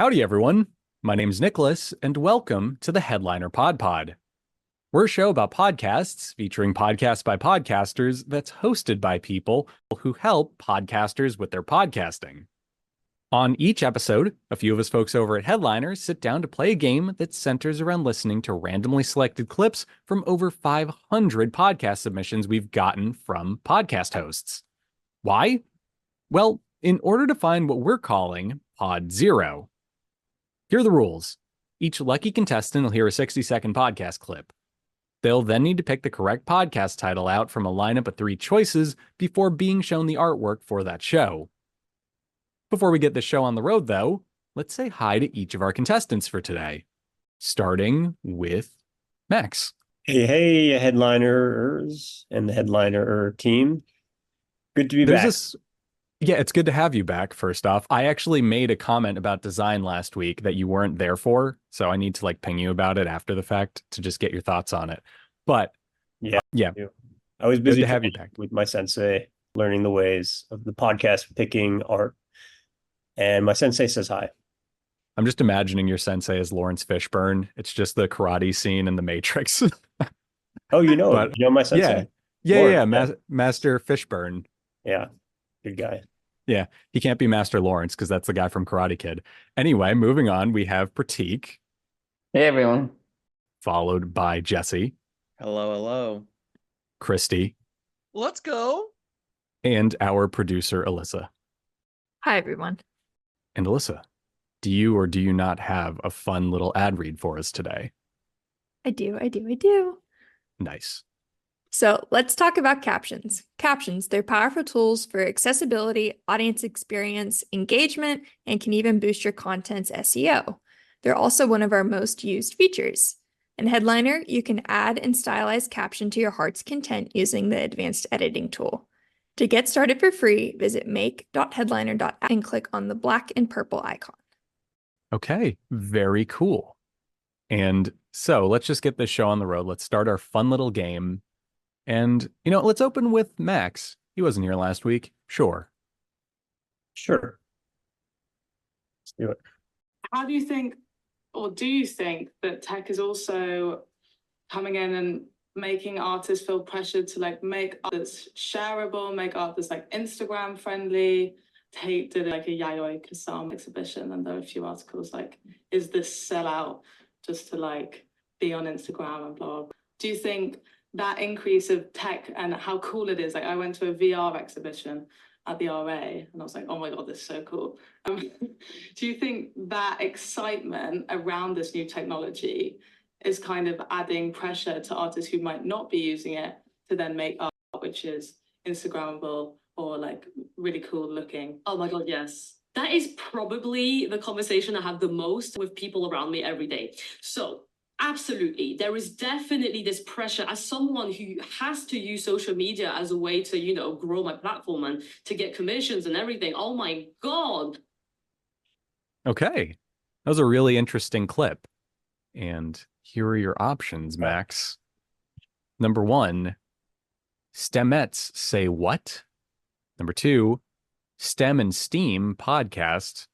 Howdy, everyone. My name's Nicholas, and welcome to the Headliner PodPod. We're a show about podcasts featuring podcasts by podcasters that's hosted by people who help podcasters with their podcasting. On each episode, a few of us folks over at Headliner sit down to play a game that centers around listening to randomly selected clips from over 500 podcast submissions we've gotten from podcast hosts. Why? Well, in order to find what we're calling Pod Zero. Here are the rules. Each lucky contestant will hear a 60-second podcast clip. They'll then need to pick the correct podcast title out from a lineup of 3 choices before being shown the artwork for that show. Before we get the show on the road, though, let's say hi to each of our contestants for today, starting with Max. Hey, headliners and the headliner team. Good to be back. Yeah, it's good to have you back, first off. I actually made a comment about design last week that you weren't there for, so I need to ping you about it after the fact to just get your thoughts on it. But yeah. I was busy to have you back with my sensei, learning the ways of the podcast picking art. And my sensei says hi. I'm just imagining your sensei as Lawrence Fishburne. It's just the karate scene in The Matrix. Oh, you know my sensei. Yeah, Master Fishburne. Yeah, good guy. Yeah, he can't be Master Lawrence because that's the guy from Karate Kid. Anyway, moving on, we have Prateek. Hey, everyone. Followed by Jesse. Hello. Kristy. Let's go. And our producer, Elissa. Hi, everyone. And Elissa, do you or do you not have a fun little ad read for us today? I do. Nice. So let's talk about captions. Captions, they're powerful tools for accessibility, audience experience, engagement, and can even boost your content's SEO. They're also one of our most used features. In Headliner, you can add and stylize caption to your heart's content using the advanced editing tool. To get started for free, visit make.headliner.app and click on the black and purple icon. Okay, very cool. And so let's just get this show on the road. Let's start our fun little game. And, let's open with Max. He wasn't here last week. Sure. Let's do it. How do you think, or do you think that tech is also coming in and making artists feel pressured to make art that's shareable, make art that's Instagram friendly? Tate did a Yayoi Kusama exhibition, and there are a few articles is this sellout just to be on Instagram and blah, blah. Do you think that increase of tech and how cool it is? I went to a VR exhibition at the RA and I was like, oh my God, this is so cool. Do you think that excitement around this new technology is kind of adding pressure to artists who might not be using it to then make art which is Instagrammable or really cool looking? Oh my God, yes. That is probably the conversation I have the most with people around me every day. So absolutely, there is definitely this pressure as someone who has to use social media as a way to, grow my platform and to get commissions and everything. Oh my God. Okay. That was a really interesting clip. And here are your options, Max. Number 1, STEMettes say what? Number 2, STEM and STEAM podcast.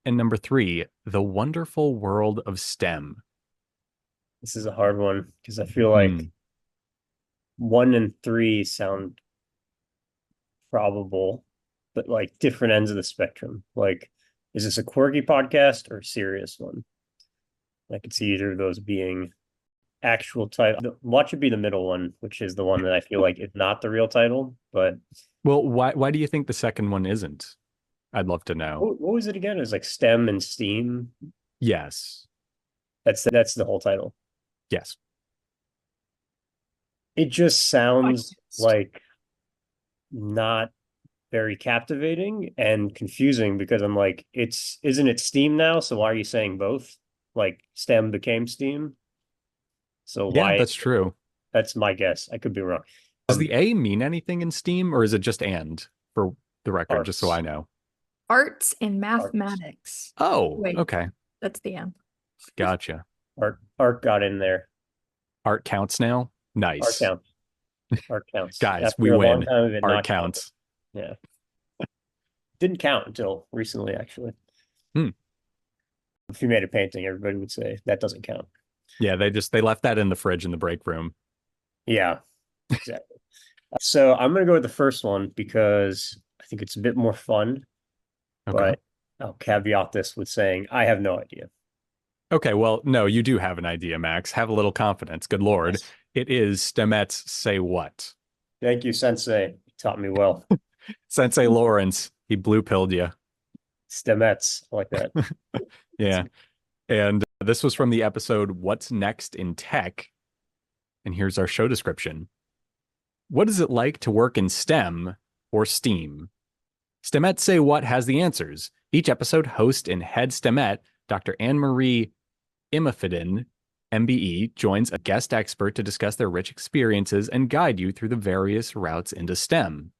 And number 3, the wonderful world of STEM. This is a hard one because I feel like 1 and 3 sound probable, but different ends of the spectrum. Is this a quirky podcast or a serious one? I could see either of those being actual title. Watch it be the middle one, which is the one that I feel is not the real title. But well, why do you think the second one isn't? I'd love to know. What was it again? It was STEM and STEAM. Yes, that's the whole title. Yes. It just sounds not very captivating and confusing because I'm isn't it STEAM now? So why are you saying both? STEM became STEAM. So why? That's true. That's my guess. I could be wrong. Does the A mean anything in STEAM or is it just and for the record, arts. just so I know? Arts and mathematics. Oh, wait, okay. That's the end. Gotcha. Art got in there. Art counts now? Nice. Art counts. Guys, After we win. Art counts. Yeah. Didn't count until recently, actually. if you made a painting, everybody would say that doesn't count. Yeah, they left that in the fridge in the break room. Yeah, exactly. So I'm going to go with the first one because I think it's a bit more fun, Okay. but I'll caveat this with saying I have no idea. Okay, well, no, you do have an idea, Max. Have a little confidence. Good Lord. Yes. It is Stemets Say What. Thank you, Sensei. You taught me well. Sensei Lawrence, he blue pilled you. Stemets, I like that. Yeah. And this was from the episode What's Next in Tech? And here's our show description. What is it like to work in STEM or STEAM? Stemets Say What has the answers. Each episode, host and head STEMette, Dr. Anne-Marie Imafidin, MBE, joins a guest expert to discuss their rich experiences and guide you through the various routes into STEM.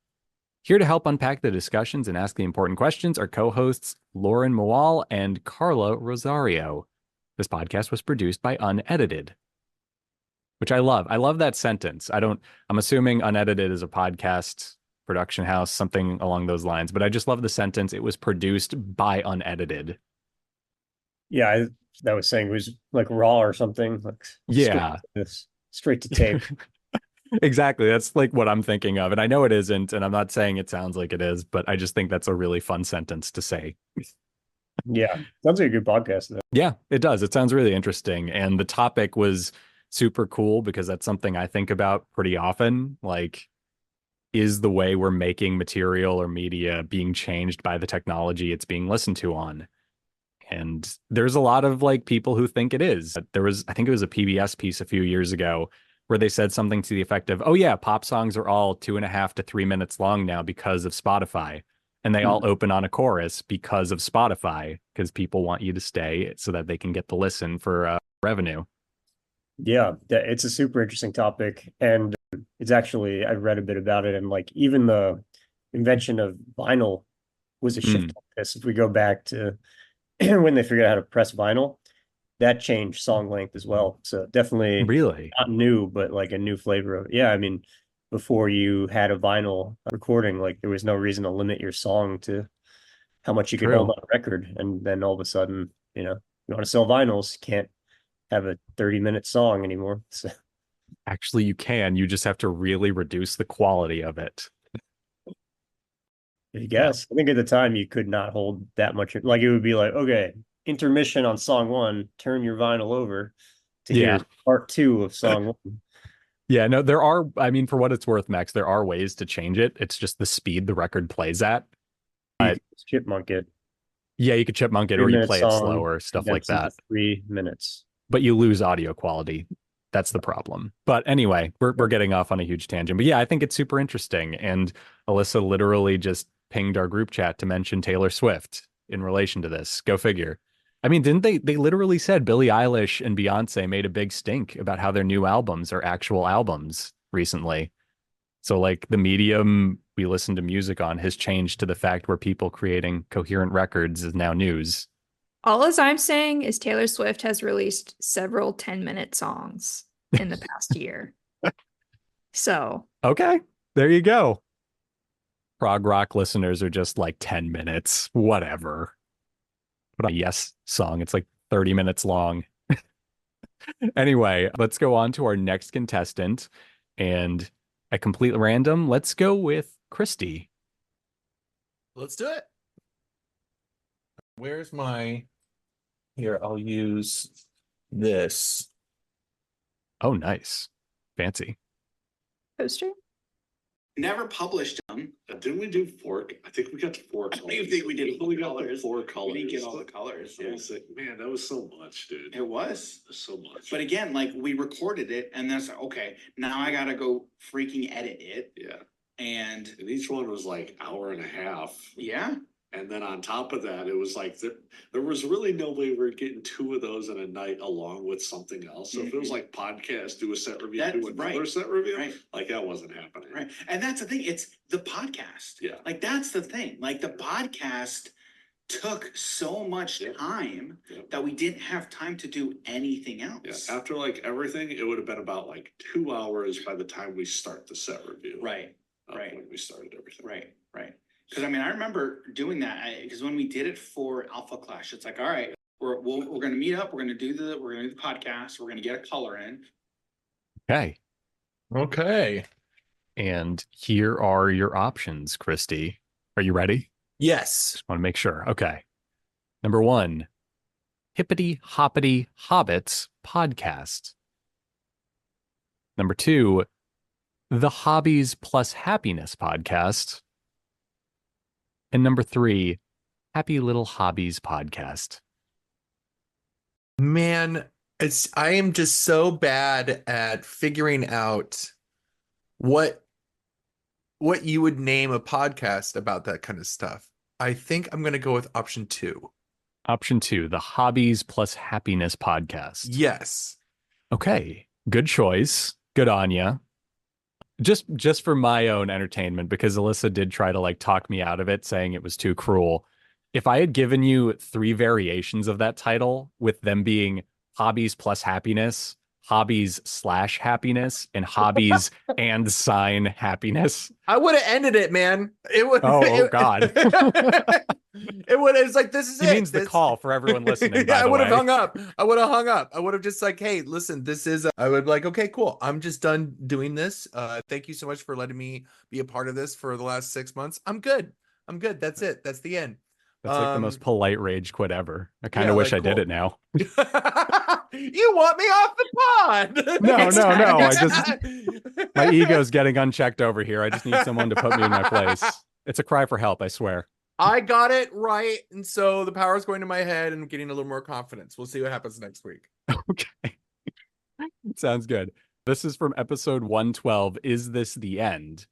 Here to help unpack the discussions and ask the important questions are co-hosts Lauren Moal and Carla Rosario. This podcast was produced by Unedited, which I love. I love that sentence. I'm assuming Unedited is a podcast production house, something along those lines, but I just love the sentence. It was produced by Unedited. Yeah, that was saying it was like raw or something. Like Yeah. straight to tape. Exactly. That's like what I'm thinking of. And I know it isn't, and I'm not saying it sounds like it is, but I just think that's a really fun sentence to say. Yeah, sounds like a good podcast though. Yeah, it does. It sounds really interesting. And the topic was super cool because that's something I think about pretty often. Like, is the way we're making material or media being changed by the technology it's being listened to on? And there's a lot of like people who think it is. I think it was a PBS piece a few years ago where they said something to the effect of, oh yeah, pop songs are all 2.5 to 3 minutes long now because of Spotify. And they all open on a chorus because of Spotify, because people want you to stay so that they can get the listen for revenue. Yeah, it's a super interesting topic. And it's actually, I read a bit about it, and like even the invention of vinyl was a shift like this. If we go back to when they figured out how to press vinyl, that changed song length as well. So definitely Really? not new, but like a new flavor of it. Yeah, I mean, before you had a vinyl recording, like there was no reason to limit your song to how much you could hold True. on a record. And then all of a sudden, you want to sell vinyls, you can't have a 30-minute song anymore. So Actually, you can. You just have to really reduce the quality of it. I guess I think at the time you could not hold that much. Like it would be like, okay, intermission on song one, turn your vinyl over to hear part two of song one. Yeah, no, I mean, for what it's worth, Max, there are ways to change it. It's just the speed the record plays at. You could chipmunk it. Yeah, you could chipmunk it or you play it slower, stuff like that. 3 minutes. But you lose audio quality. That's the problem. But anyway, we're getting off on a huge tangent. But yeah, I think it's super interesting. And Elissa literally just pinged our group chat to mention Taylor Swift in relation to this. Go figure. I mean, didn't they literally said Billie Eilish and Beyonce made a big stink about how their new albums are actual albums recently. So like the medium we listen to music on has changed to the fact where people creating coherent records is now news. All as I'm saying is Taylor Swift has released several 10-minute songs in the past year. So. Okay, there you go. Prog rock listeners are just like 10 minutes, whatever. But a Yes song, it's like 30 minutes long. Anyway, let's go on to our next contestant. And at complete random, let's go with Kristy. Let's do it. Where's my... Here, I'll use this. Oh, nice. Fancy. Poster? Never published them. Didn't we do four? I think we got to four I colors. don't even think we did only got colors. 4 colors. We didn't get all the colors. I was like, man, that was so much, dude. It was. So much. But again, like we recorded it and that's okay, now I gotta go freaking edit it. Yeah. And And each one was like hour and a half. yeah, And then on top of that, it was like there was really no way we were getting 2 of those in a night along with something else. So if it was like podcast, do a set review, That's do another right. set review, right, like that wasn't happening. right. And that's the thing, it's the podcast. Yeah. Like that's the thing. Like the podcast took so much Yeah. time Yeah. that we didn't have time to do anything Yeah, else. after like everything, it would have been about like 2 hours by the time we start the set review. Right, right. When we started everything. right, right. Cause I mean, I remember doing that, because when we did it for Alpha Clash, it's like, all right, We're going to meet up. We're going to do the podcast. We're going to get a color in. Okay. Okay. And here are your options, Kristy. Are you ready? Yes. Just want to make sure. Okay. Number 1, Hippity Hoppity Hobbits podcast. Number 2, the Hobbies Plus Happiness podcast. And number 3, Happy Little Hobbies podcast. Man, I am just so bad at figuring out what you would name a podcast about that kind of stuff. I think I'm going to go with option 2. Option 2, the Hobbies Plus Happiness podcast. Yes. Okay, good choice. Good on ya. Just for my own entertainment, because Elissa did try to like talk me out of it, saying it was too cruel. If I had given you 3 variations of that title, with them being Hobbies Plus Happiness, Hobbies / Happiness, and Hobbies and Sign Happiness, I would have ended it, man. It would. Oh, God. It's like, this is he it. means the call for everyone listening. By I the would have way. hung up. I would have hung up. I would have just like, hey, listen, this is. I would be like, okay, cool. I'm just done doing this. Thank you so much for letting me be a part of this for the last 6 months. I'm good. That's it. That's the end. That's like the most polite rage quit ever. I kind yeah, of wish like, I did cool. it now. You want me off the pod? No. My ego's getting unchecked over here. I just need someone to put me in my place. It's a cry for help, I swear. I got it right, and so the power's going to my head and I'm getting a little more confidence. We'll see what happens next week. Okay. Sounds good. This is from episode 112, Is This the End?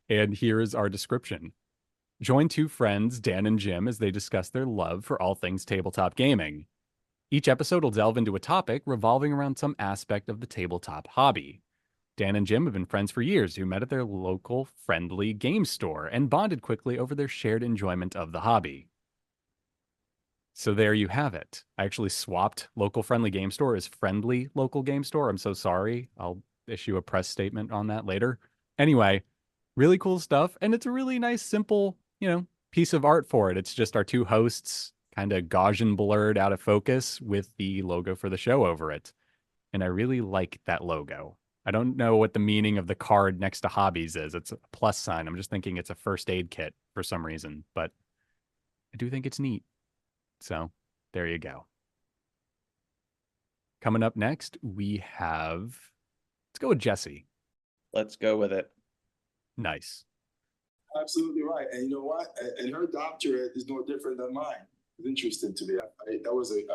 And here is our description. Join 2 friends, Dan and Jim, as they discuss their love for all things tabletop gaming. Each episode will delve into a topic revolving around some aspect of the tabletop hobby. Dan and Jim have been friends for years who met at their local friendly game store and bonded quickly over their shared enjoyment of the hobby. So there you have it. I actually swapped local friendly game store as friendly local game store. I'm so sorry. I'll issue a press statement on that later. Anyway, really cool stuff. And it's a really nice, simple, piece of art for it. It's just our 2 hosts kind of Gaussian blurred out of focus with the logo for the show over it. And I really like that logo. I don't know what the meaning of the card next to hobbies is. It's a plus sign. I'm just thinking it's a first aid kit for some reason, but I do think it's neat. So there you go. Coming up next, we have, let's go with Jesse. Let's go with it. Nice. Absolutely right. And you know what? And her doctorate is no different than mine. It's interesting to me. That was it's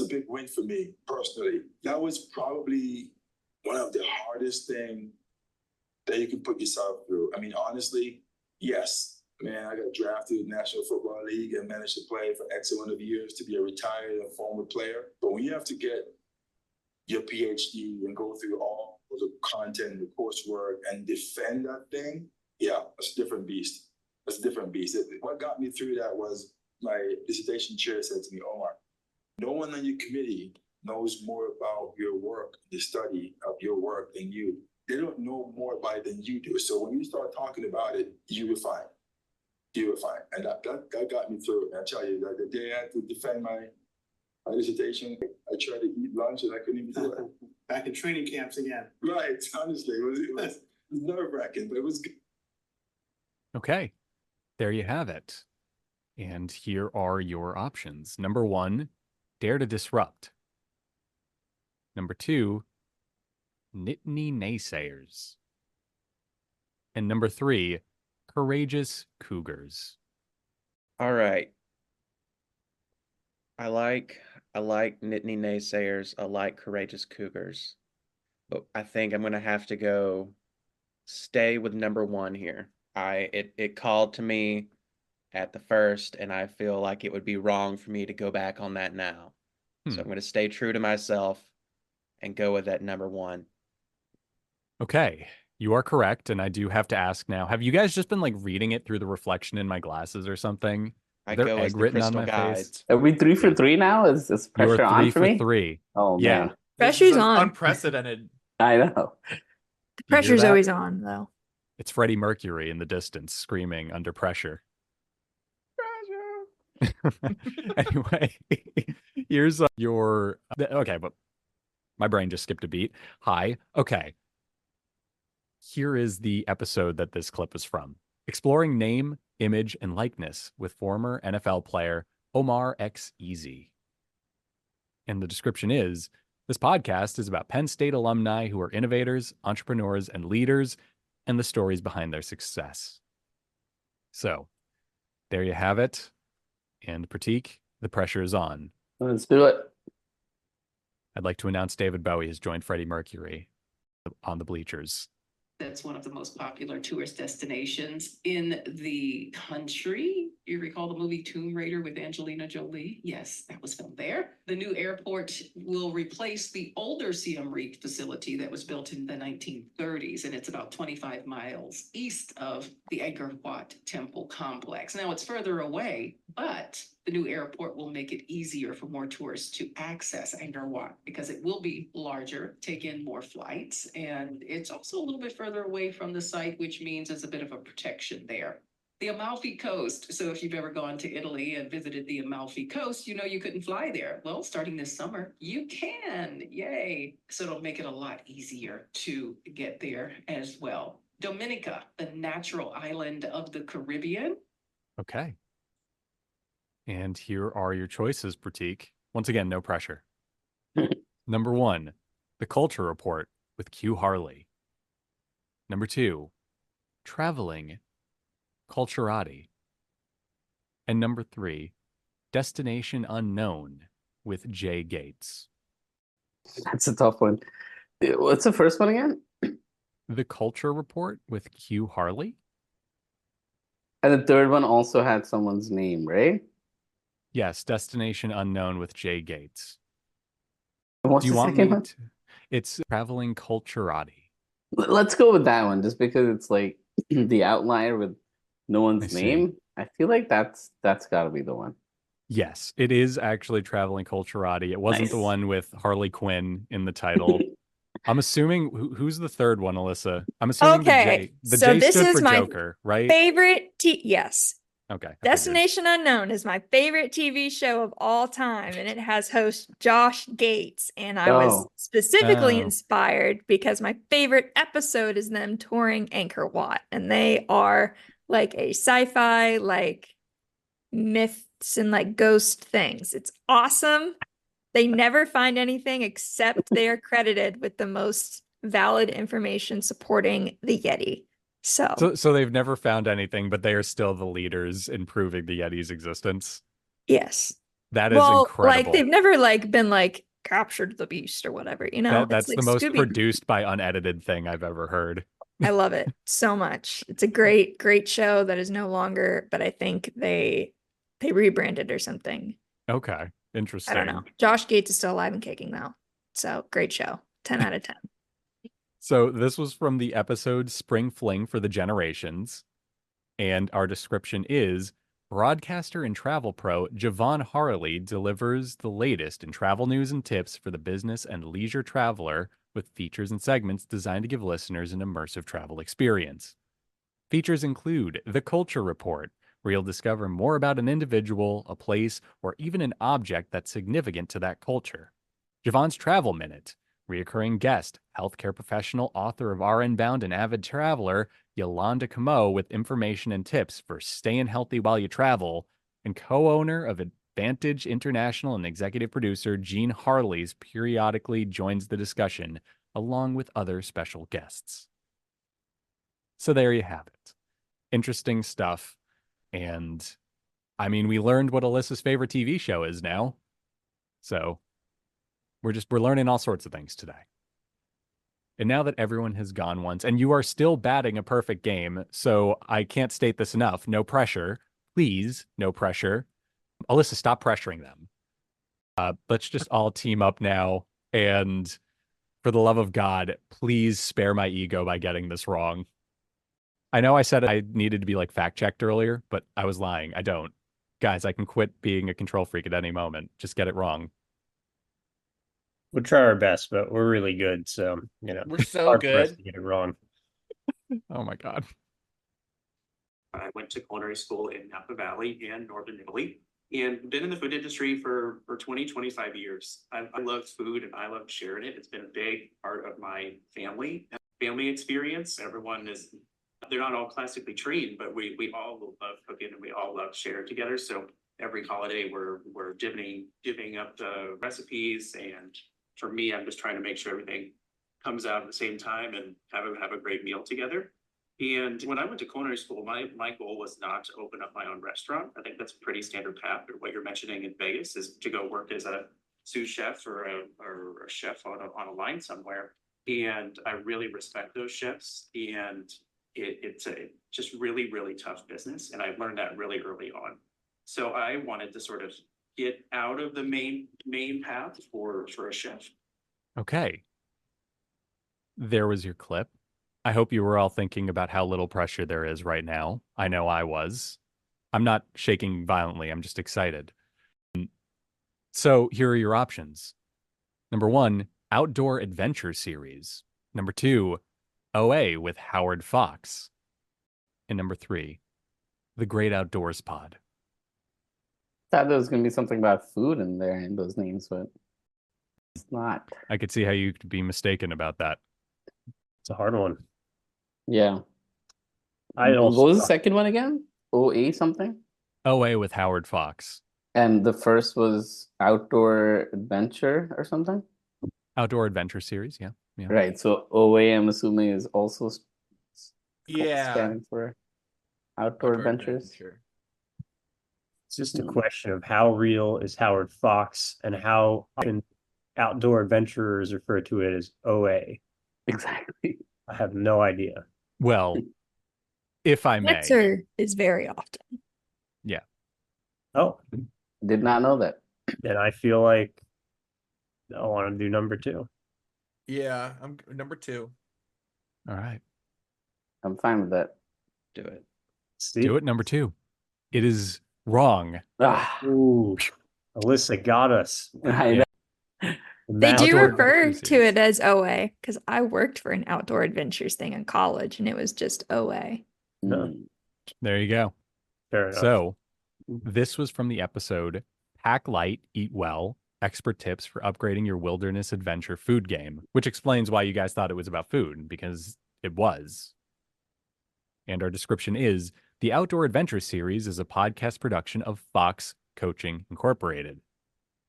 a big win for me personally. That was probably one of the hardest things that you can put yourself through. I mean, honestly, yes, man, I got drafted in the National Football League and managed to play for X amount of years to be a retired and former player. But when you have to get your PhD and go through all of the content, the coursework, and defend that thing, yeah, it's a different beast. It's a different beast. What got me through that was my dissertation chair said to me, Omar, no one on your committee knows more about your work, the study of your work than you. They don't know more about it than you do. So when you start talking about it, you will find. You will find. And that got me through it. I tell you, that the day I had to defend my dissertation, I tried to eat lunch and I couldn't even do it. Back in training camps again. Right. Honestly, it was nerve-wracking, but it was good. Okay. There you have it. And here are your options. Number 1, Dare to Disrupt. Number 2, Nittany Naysayers. And number 3, Courageous Cougars. All right. I like Nittany Naysayers. I like Courageous Cougars. But I think I'm gonna have to go stay with number 1 here. It called to me at the first, and I feel like it would be wrong for me to go back on that now. So I'm going to stay true to myself and go with that number 1. Okay, you are correct, and I do have to ask now, have you guys just been like reading it through the reflection in my glasses or something? I There go as egg the written on crystal my guide. face? Are we 3 for 3 now? Is You pressure are on 3 for for me? 3. Oh, Yeah. man. Pressure's on. Unprecedented. I know. The You hear pressure's that? always on, though. It's Freddie Mercury in the distance screaming under pressure. Anyway, here's your okay, but my brain just skipped a beat. Hi. Okay. Here is the episode that this clip is from. Exploring name, image, and likeness with former NFL player Omar X Easy. And the description is, this podcast is about Penn State alumni who are innovators, entrepreneurs, and leaders, and the stories behind their success. So, there you have it. And Prateek, the pressure is on. Let's do it. I'd like to announce David Bowie has joined Freddie Mercury on the bleachers. That's one of the most popular tourist destinations in the country. You recall the movie Tomb Raider with Angelina Jolie? Yes, that was filmed there. The new airport will replace the older Siem Reap facility that was built in the 1930s, and it's about 25 miles east of the Angkor Wat Temple complex. Now, it's further away, but the new airport will make it easier for more tourists to access Angkor Wat because it will be larger, take in more flights, and it's also a little bit further away from the site, which means there's a bit of a protection there. The Amalfi Coast. So if you've ever gone to Italy and visited the Amalfi Coast, you know you couldn't fly there. Well, starting this summer, you can. Yay. So it'll make it a lot easier to get there as well. Dominica, the natural island of the Caribbean. Okay. And here are your choices, Prateek. Once again, no pressure. Number 1, The Culture Report with Q Harley. Number 2, Traveling Culturati. And number 3, Destination Unknown with Jay Gates. That's a tough one. What's the first one again? The Culture Report with Q Harley. And the third one also had someone's name, right? Yes, Destination Unknown with Jay Gates. What's Do you the want second me one? to? It's Traveling Culturati. Let's go with that one, just because it's like the outlier with no I one's see. name. I feel like that's got to be the one. Yes, it is actually Traveling Culturati. It wasn't the Nice. one with Harley Quinn in the title. I'm assuming who's the third one, Alyssa? I'm assuming Okay, the so J this stood is for my Joker, right? favorite yes. Okay. I figured. Destination Unknown is my favorite TV show of all time, and it has host Josh Gates. And I was Oh. specifically Oh. inspired because my favorite episode is them touring Angkor Wat, and they are like a sci-fi, like myths and like ghost things. It's awesome. They never find anything except they are credited with the most valid information supporting the Yeti. So So they've never found anything, but they are still the leaders in proving the Yeti's existence. yes. That is Well, incredible. like they've never like been like captured the beast or whatever, you know? That's It's the like most Scooby. produced by unedited thing I've ever heard. I love it so much. It's a great, great show that is no longer, but I think they rebranded or something. Okay. Interesting. I don't know. Josh Gates is still alive and kicking though. So great show. 10 out of 10. So this was from the episode Spring Fling for the Generations. And our description is, broadcaster and travel pro Javon Harley delivers the latest in travel news and tips for the business and leisure traveler with features and segments designed to give listeners an immersive travel experience. Features include The Culture Report, where you'll discover more about an individual, a place, or even an object that's significant to that culture. Javon's Travel Minute, reoccurring guest, healthcare professional, author of RN Bound, and avid traveler, Yolanda Camo, with information and tips for staying healthy while you travel, and co-owner of Advantage International and executive producer Gene Harley's periodically joins the discussion, along with other special guests. So there you have it. Interesting stuff. And I mean, we learned what Alyssa's favorite TV show is now. So we're learning all sorts of things today. And now that everyone has gone once, and you are still batting a perfect game, so I can't state this enough. No pressure. Please, no pressure. Alyssa, stop pressuring them. Let's just all team up now. And for the love of God, please spare my ego by getting this wrong. I know I said I needed to be like fact-checked earlier, but I was lying. I don't. Guys, I can quit being a control freak at any moment. Just get it wrong. We'll try our best, but we're really good. So, We're so hard for us good. to get it wrong. Oh my God. I went to culinary school in Napa Valley in northern Italy. and been in the food industry for 20, 25 years. I love food and I love sharing it. It's been a big part of my family experience. Everyone is, they're not all classically trained, but we all love cooking and we all love sharing together. So every holiday we're divvying up the recipes, and for me, I'm just trying to make sure everything comes out at the same time and have a great meal together. And when I went to culinary school, my goal was not to open up my own restaurant. I think that's a pretty standard path. Or what you're mentioning in Vegas is to go work as a sous chef or a chef on a line somewhere. And I really respect those chefs. And it's a just really, really tough business. And I learned that really early on. So I wanted to sort of get out of the main path for a chef. Okay. There was your clip. I hope you were all thinking about how little pressure there is right now. I know I was. I'm not shaking violently. I'm just excited. So here are your options. Number 1, Outdoor Adventure Series. Number 2, OA with Howard Fox. And number 3, The Great Outdoors Pod. Thought there was going to be something about food in there in those names, but it's not. I could see how you could be mistaken about that. It's a hard one. Yeah. I What also was the second one again? OA something? OA with Howard Fox. And the first was Outdoor Adventure or something? Outdoor Adventure Series, yeah. Right. So OA, I'm assuming, is also standing for Outdoor Adventures. It's just a question of how real is Howard Fox and how often outdoor adventurers refer to it as OA. Exactly. I have no idea. Well, if I may. Answer is very often. Yeah. Oh, did not know that. Then I feel like I want to do number 2. Yeah, I'm number 2. All right. I'm fine with that. Do it. Do it, number 2. It is wrong. Ooh, Elissa got us. I know. They do refer to it as OA because I worked for an outdoor adventures thing in college and it was just OA. There you go. Fair enough. So this was from the episode Pack Light, Eat Well, Expert Tips for Upgrading Your Wilderness Adventure Food Game, which explains why you guys thought it was about food, because it was. And our description is, the Outdoor Adventure Series is a podcast production of Fox Coaching Incorporated.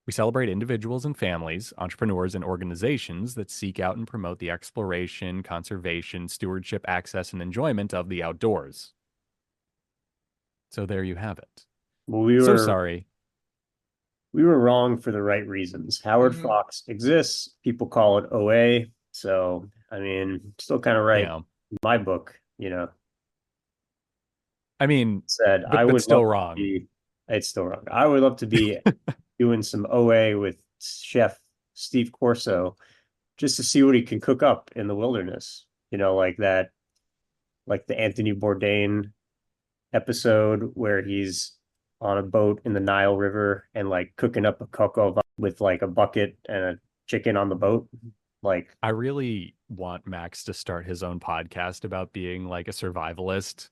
We celebrate individuals and families, entrepreneurs, and organizations that seek out and promote the exploration, conservation, stewardship, access, and enjoyment of the outdoors. So there you have it. Well, so sorry. We were wrong for the right reasons. Howard Fox exists. People call it OA. So, I mean, still kind of right. Yeah. In my book, you know. I mean, I would still wrong. It's still wrong. I would love to be doing some OA with Chef Steve Corso just to see what he can cook up in the wilderness. You know, like that, like the Anthony Bourdain episode where he's on a boat in the Nile River and like cooking up a cocoa with like a bucket and a chicken on the boat. Like, I really want Max to start his own podcast about being like a survivalist,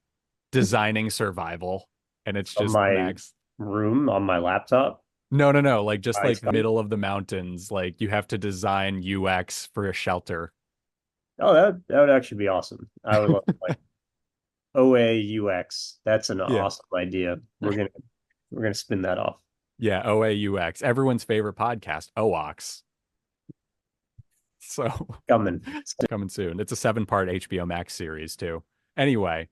designing survival, and it's just my Max room on my laptop. No, like just like middle of the mountains, like you have to design UX for a shelter. Oh, that would actually be awesome. I would love like OA UX. That's an awesome idea. We're gonna spin that off. Yeah, OA UX. Everyone's favorite podcast, OOX. So coming soon. It's a 7-part HBO Max series too. Anyway,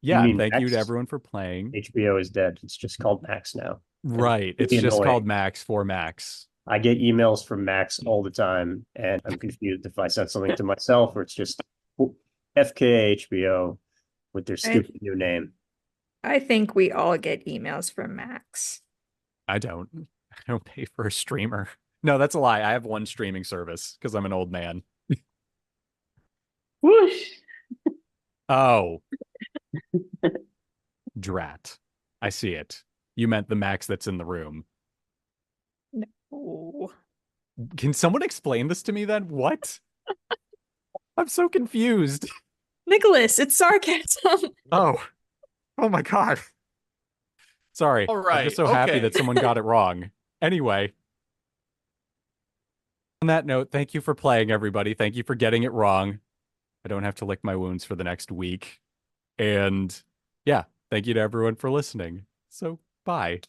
yeah, thank you to everyone for playing. HBO is dead. It's just called Max now. Right. It's just called Max for Max. I get emails from Max all the time, and I'm confused if I sent something to myself or it's just FKA HBO with their stupid new name. I think we all get emails from Max. I don't pay for a streamer. No, that's a lie. I have one streaming service because I'm an old man. Whoosh. Oh. Drat. I see it. You meant the Max that's in the room. No. Can someone explain this to me then? What? I'm so confused. Nicholas, it's sarcasm. Oh my God. Sorry. All I'm right, just so happy okay. that someone got it wrong. Anyway. On that note, thank you for playing, everybody. Thank you for getting it wrong. I don't have to lick my wounds for the next week. And yeah, thank you to everyone for listening. So, bye.